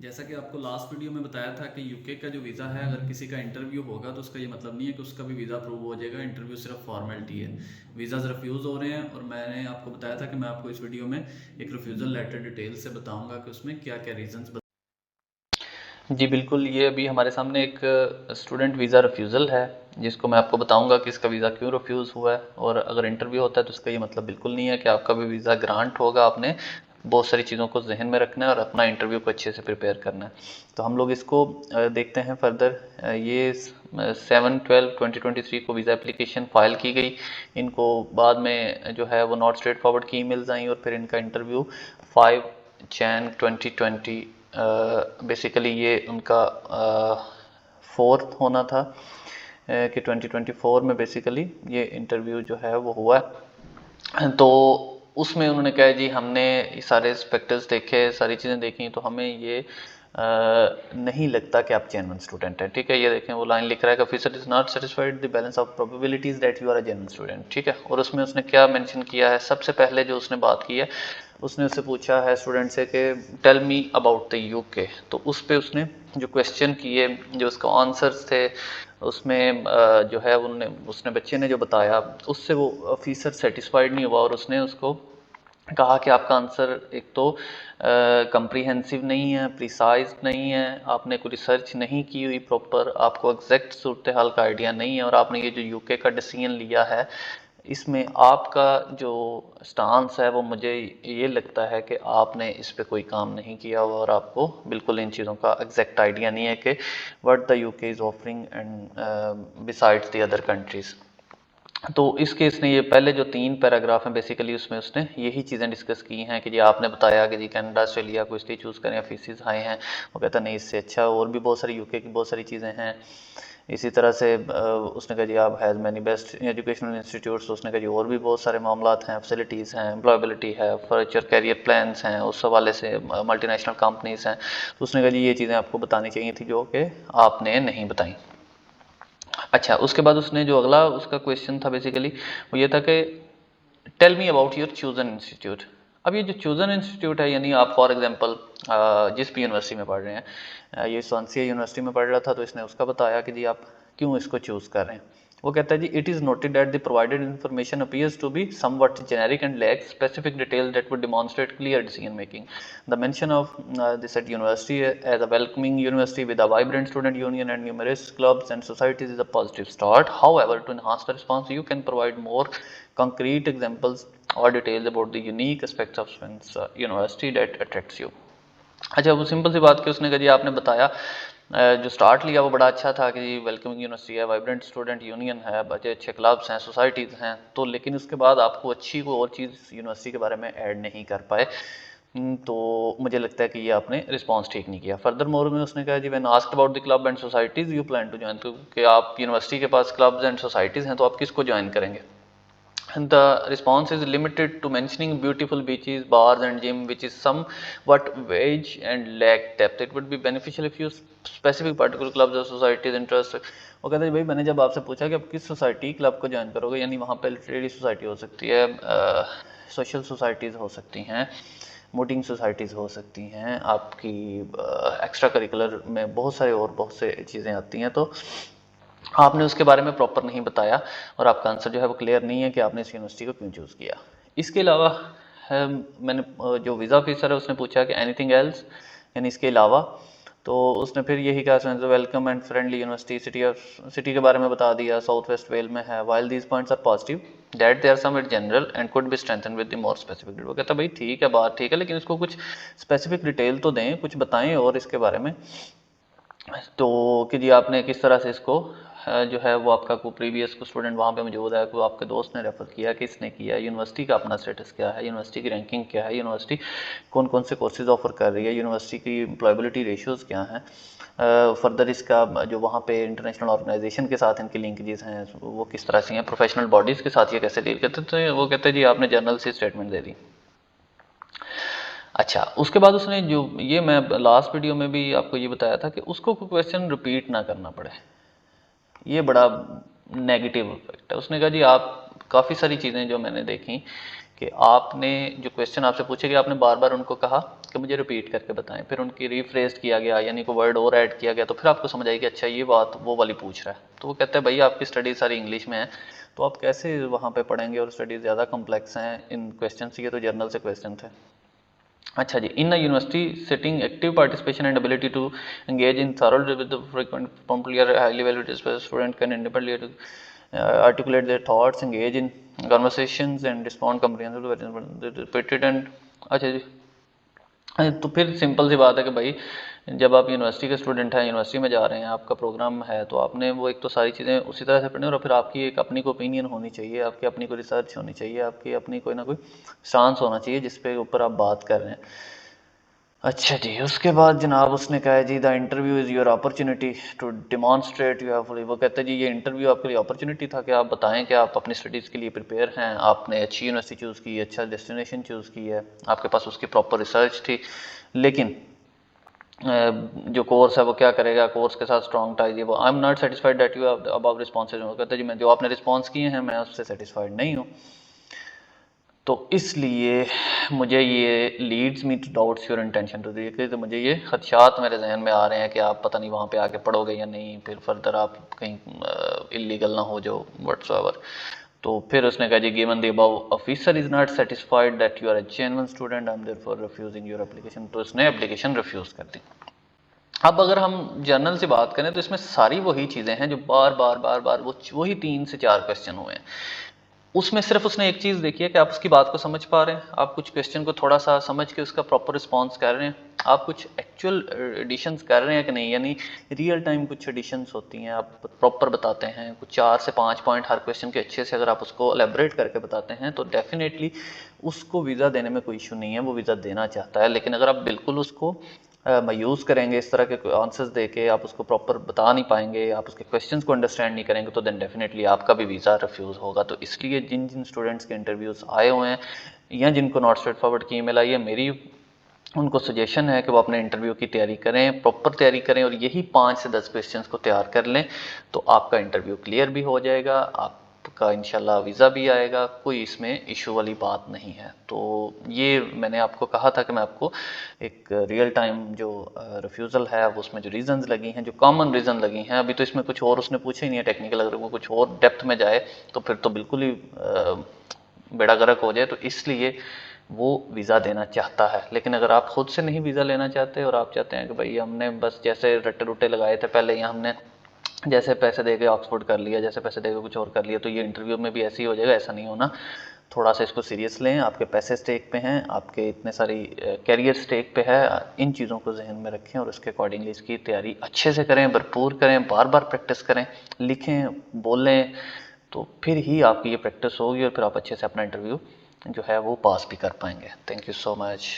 जैसा कि आपको लास्ट वीडियो में बताया था कि यूके का जो वीज़ा है, अगर किसी का इंटरव्यू होगा तो उसका ये मतलब नहीं है कि उसका भी वीज़ा अप्रूव हो जाएगा। इंटरव्यू सिर्फ फॉर्मेलिटी है। वीज़ाज़ रिफ्यूज़ हो रहे हैं और मैंने आपको बताया था कि मैं आपको इस वीडियो में एक रिफ्यूज़ल लेटर डिटेल से बताऊंगा कि उसमें क्या क्या रीजंस। जी बिल्कुल, ये अभी हमारे सामने एक स्टूडेंट वीज़ा रिफ्यूज़ल है, जिसको मैं आपको बताऊंगा कि इसका वीज़ा क्यों रिफ्यूज़ हुआ है। और अगर इंटरव्यू होता है तो इसका ये मतलब बिल्कुल नहीं है कि आपका भी वीज़ा ग्रांट होगा। आपने बहुत सारी चीज़ों को जहन में रखना है और अपना इंटरव्यू को अच्छे से प्रिपेयर करना है। तो हम लोग इसको देखते हैं फर्दर। ये 7/12/2023 को वीज़ा एप्लीकेशन फ़ाइल की गई। इनको बाद में जो है वो नॉट स्ट्रेट फॉरवर्ड की ईमेल्स आई और फिर इनका इंटरव्यू 5 Jan 2020 बेसिकली ये उनका फोर्थ होना था कि 2024 में बेसिकली ये इंटरव्यू जो है वो हुआ है। तो उसमें उन्होंने कहा जी हमने सारे स्पेक्टर्स देखे, सारी चीज़ें देखी, तो हमें ये नहीं लगता कि आप जेन्युइन स्टूडेंट हैं। ठीक है, ये देखें वो लाइन लिख रहा है कि officer is not satisfied the balance of probabilities that you are a genuine student. ठीक है, और उसमें उसने क्या मेंशन किया है, सबसे पहले जो उसने बात की है, उसने उससे पूछा है स्टूडेंट से कि tell me about the UK. तो उस पर उसने जो क्वेश्चन किए, जो उसका आंसर्स थे, उसमें जो है उन्होंने उसने बच्चे ने जो बताया उससे वो ऑफिसर सेटिस्फाइड नहीं हुआ और उसने उसको कहा कि आपका आंसर एक तो कंप्रीहेंसिव नहीं है, प्रिसाइज नहीं है, आपने कोई रिसर्च नहीं की हुई प्रॉपर, आपको एग्जैक्ट सूरत हाल का आइडिया नहीं है, और आपने ये जो यूके का डिसीजन लिया है इसमें आपका जो स्टांस है वो मुझे ये लगता है कि आपने इस पे कोई काम नहीं किया हुआ और आपको बिल्कुल इन चीज़ों का एग्जैक्ट आइडिया नहीं है कि what the UK is offering and besides the other countries. तो इस केस ने ये पहले जो 3 पैराग्राफ हैं बेसिकली उसमें उसने यही चीज़ें डिस्कस की हैं कि जी आपने बताया कि जी कनाडा ऑस्ट्रेलिया को इसलिए चूज़ करें, फीसिस हाई हैं। वो कहता नहीं, इससे अच्छा और भी बहुत सारी यूके की बहुत सारी चीज़ें हैं। इसी तरह से उसने कहा जी आप has many best educational institutes, उसने कहा जी और भी बहुत सारे मामला हैं, फैसिलिटीज़ हैं, एम्प्लॉयबिलिटी है, फ्यूचर कैरियर प्लान्स हैं, उस हवाले से मल्टीनेशनल कंपनीज़ हैं। तो उसने कहा जी ये चीज़ें आपको बतानी चाहिए थी जो कि आपने नहीं बताई। अच्छा, उसके बाद उसने जो अगला उसका क्वेश्चन था बेसिकली वो ये था कि tell me about your chosen institute. अब ये जो चूजन इंस्टीट्यूट है, यानी आप फॉर एग्जांपल जिस भी यूनिवर्सिटी में पढ़ रहे हैं, ये स्वानसी यूनिवर्सिटी में पढ़ रहा था तो इसने उसका बताया कि जी आप क्यों इसको चूज़ कर रहे हैं। वो कहता है जी it is noted that the provided information appears to be somewhat generic and lacks specific detail that would demonstrate clear decision making. The mention of this at university as a welcoming university with a vibrant student union and numerous clubs and societies is a positive start. However, to enhance the response, you can provide more concrete examples or details about the unique aspects of Swin's university that attracts you. अच्छा, वो simple सी बात कि उसने कहा जी आपने बताया जो start लिया वो बड़ा अच्छा था कि जी वेलकमिंग यूनिवर्सिटी है, वाइब्रेंट स्टूडेंट यूनियन है, बच्चे अच्छे क्लब्स हैं, सोसाइटीज़ हैं, तो लेकिन उसके बाद आपको अच्छी कोई और चीज़ यूनिवर्सिटी के बारे में ऐड नहीं कर पाए। तो मुझे लगता है कि ये आपने रिस्पांस ठीक नहीं किया। फर्दर मोर में उसने कहा जी when asked about the club and societies you plan to join, तो कि आप यूनिवर्सिटी के पास क्लब्स एंड सोसाइटीज़ हैं तो आप किसको ज्वाइन करेंगे। The response is limited to mentioning beautiful beaches, bars and gym, which is somewhat vague and lack depth. It would be beneficial if you specific particular clubs or societies interest। वो कहते हैं भाई मैंने जब आपसे पूछा कि आप किस सोसाइटी क्लब को ज्वाइन करोगे, यानी वहाँ पे लिटरेरी सोसाइटी हो सकती है, सोशल सोसाइटीज़ हो सकती हैं, मोटिंग सोसाइटीज़ हो सकती हैं, आपकी एक्स्ट्रा करिकुलर में बहुत सारे और बहुत से चीज़ें आती हैं, तो आपने उसके बारे में प्रॉपर नहीं बताया और आपका आंसर जो है वो क्लियर नहीं है कि आपने इस यूनिवर्सिटी को क्यों चूज़ किया। इसके अलावा मैंने जो वीज़ा ऑफिसर है उसने पूछा कि एनीथिंग एल्स, यानी इसके अलावा, तो उसने फिर यही कहा welcome and friendly university, city के बारे में बता दिया, साउथ वेस्ट वेल में है, while these points are positive that they are some it general and could be strengthen with the more specific. वो कहता भाई ठीक है, बात ठीक है, लेकिन इसको कुछ स्पेसिफिक डिटेल तो दें, कुछ बताएं और इसके बारे में। तो कि जी आपने किस तरह से इसको जो है वो आपका को प्रीवियस को स्टूडेंट वहाँ पे मौजूद है, को आपके दोस्त ने रेफ़र किया, किसने किया, यूनिवर्सिटी का अपना स्टेटस क्या है, यूनिवर्सिटी की रैंकिंग क्या है, यूनिवर्सिटी कौन कौन से कोर्सेज ऑफर कर रही है, यूनिवर्सिटी की एम्प्लॉयबिलिटी रेशियोज़ क्या हैं, फर्दर इसका जो वहाँ पे इंटरनेशनल ऑर्गेनाइजेशन के साथ इनकी लिंकेजेस हैं वो किस तरह से हैं, प्रोफेशनल बॉडीज़ के साथ ये कैसे डील करते हैं। तो वो कहते हैं जी आपने जर्नल से स्टेटमेंट दे दी। अच्छा, उसके बाद उसने जो ये मैं लास्ट वीडियो में भी आपको ये बताया था कि उसको कोई क्वेश्चन रिपीट ना करना पड़े, ये बड़ा नेगेटिव इफेक्ट है। उसने कहा जी आप काफ़ी सारी चीज़ें जो मैंने देखी कि आपने जो क्वेश्चन आपसे पूछे गए आपने बार बार उनको कहा कि मुझे रिपीट करके बताएं, फिर उनकी रिफ्रेज किया गया यानी कोई वर्ड और ऐड किया गया, तो फिर आपको समझ आई कि अच्छा ये बात वो वाली पूछ रहा है। तो वो कहता है भाई आपकी स्टडी सारी इंग्लिश में है तो आप कैसे वहाँ पे पढ़ेंगे, और स्टडी ज़्यादा कॉम्प्लेक्स हैं इन क्वेश्चन से, ये तो जर्नल से क्वेश्चन थे। अच्छा जी, in a university setting active participation and ability to engage in thorough with the frequent promptly or highly valued student can independently articulate their thoughts, engage in conversations and respond comprehensively to repeated and अच्छा जी। तो फिर simple सी बात है कि भाई जब आप university के स्टूडेंट हैं, यूनिवर्सिटी में जा रहे हैं, आपका प्रोग्राम है, तो आपने वो एक तो सारी चीज़ें उसी तरह से पढ़नी, और फिर आपकी एक अपनी को ओपिनियन होनी चाहिए, आपकी अपनी को रिसर्च होनी चाहिए, आपकी अपनी कोई ना कोई स्टांस होना चाहिए जिस पे ऊपर आप बात कर रहे हैं। अच्छा जी, उसके बाद जनाब उसने कहा जी the interview is your opportunity to demonstrate you have fully, वो कहते हैं जी ये इंटरव्यू आपके लिए अपॉर्चुनिटी था कि आप बताएं कि आप अपनी स्टडीज़ के लिए प्रिपेयर हैं, आपने अच्छी यूनिवर्सिटी चूज़ की, अच्छा डेस्टिनेशन चूज़ की है, आपके पास उसकी प्रॉपर रिसर्च थी, लेकिन जो कोर्स है वो क्या करेगा, कोर्स के साथ स्ट्रॉन्ग टाइज, वो I am not satisfied that you about responses, कहते हैं जी मैं जो आपने रिस्पॉन्स किए हैं मैं उससे सेटिस्फाइड नहीं हूँ, तो इसलिए मुझे ये leads me to doubts your intention to the, तो मुझे ये खदशात मेरे जहन में आ रहे हैं कि आप पता नहीं वहाँ पे आके पढ़ोगे या नहीं, फिर फर्दर आप कहीं इलीगल ना हो जाओ व्हाट्सएवर। तो फिर उसने कहा जी given the above officer is not satisfied that you are a genuine student, I am therefore refusing your application, तो उसने एप्लीकेशन रिफ्यूज कर दी। अब अगर हम जर्नल से बात करें तो इसमें सारी वही चीज़ें हैं जो बार बार बार बार वही 3 से 4 क्वेश्चन हुए हैं। उसमें सिर्फ उसने एक चीज़ देखी है कि आप उसकी बात को समझ पा रहे हैं, आप कुछ क्वेश्चन को थोड़ा सा समझ के उसका प्रॉपर रिस्पॉन्स कर रहे हैं, आप कुछ एक्चुअल एडिशंस कर रहे हैं कि नहीं, यानी रियल टाइम कुछ एडिशंस होती हैं आप प्रॉपर बताते हैं, कुछ 4 से 5 पॉइंट हर क्वेश्चन के अच्छे से अगर आप उसको एलेबरेट करके बताते हैं तो डेफिनेटली उसको वीज़ा देने में कोई इशू नहीं है, वो वीज़ा देना चाहता है। लेकिन अगर आप बिल्कुल उसको मायूस करेंगे, इस तरह के आंसर्स दे के आप उसको प्रॉपर बता नहीं पाएंगे, आप उसके क्वेश्चंस को अंडरस्टैंड नहीं करेंगे, तो देन डेफिनेटली आपका भी वीज़ा रिफ्यूज़ होगा। तो इसलिए जिन जिन स्टूडेंट्स के इंटरव्यूज़ आए हुए हैं या जिनको नॉट स्ट्रेट फॉरवर्ड की ईमेल आई है, मेरी उनको सजेशन है कि वो अपने इंटरव्यू की तैयारी करें, प्रॉपर तैयारी करें, और यही 5 से 10 क्वेश्चंस को तैयार कर लें तो आपका इंटरव्यू क्लियर भी हो जाएगा, आपका इंशाल्लाह वीज़ा भी आएगा, कोई इसमें इशू वाली बात नहीं है। तो ये मैंने आपको कहा था कि मैं आपको एक रियल टाइम जो रिफ्यूज़ल है उसमें जो रीज़न्स लगी हैं, जो कॉमन रीज़न लगी हैं, अभी तो इसमें कुछ और उसने पूछा ही नहीं है टेक्निकल, अगर वो कुछ और डेप्थ में जाए तो फिर तो बिल्कुल ही बेड़ा गर्क हो जाए, तो इसलिए वो वीज़ा देना चाहता है। लेकिन अगर आप खुद से नहीं वीज़ा लेना चाहते और आप चाहते हैं कि भाई हमने बस जैसे रट्टे रुट्टे लगाए थे पहले, या हमने जैसे पैसे दे के ऑक्सफोर्ड कर लिया, जैसे पैसे दे के कुछ और कर लिया, तो ये इंटरव्यू में भी ऐसे ही हो जाएगा, ऐसा नहीं होना। थोड़ा सा इसको सीरियस लें, आपके पैसे स्टेक पे हैं, आपके इतने सारी कैरियर स्टेक पे है, इन चीज़ों को जहन में रखें और उसके अकॉर्डिंगली इसकी तैयारी अच्छे से करें, भरपूर करें, बार बार प्रैक्टिस करें, लिखें, बोलें, तो फिर ही आपकी ये प्रैक्टिस होगी और फिर आप अच्छे से अपना इंटरव्यू जो है वो पास भी कर पाएंगे। Thank you so much.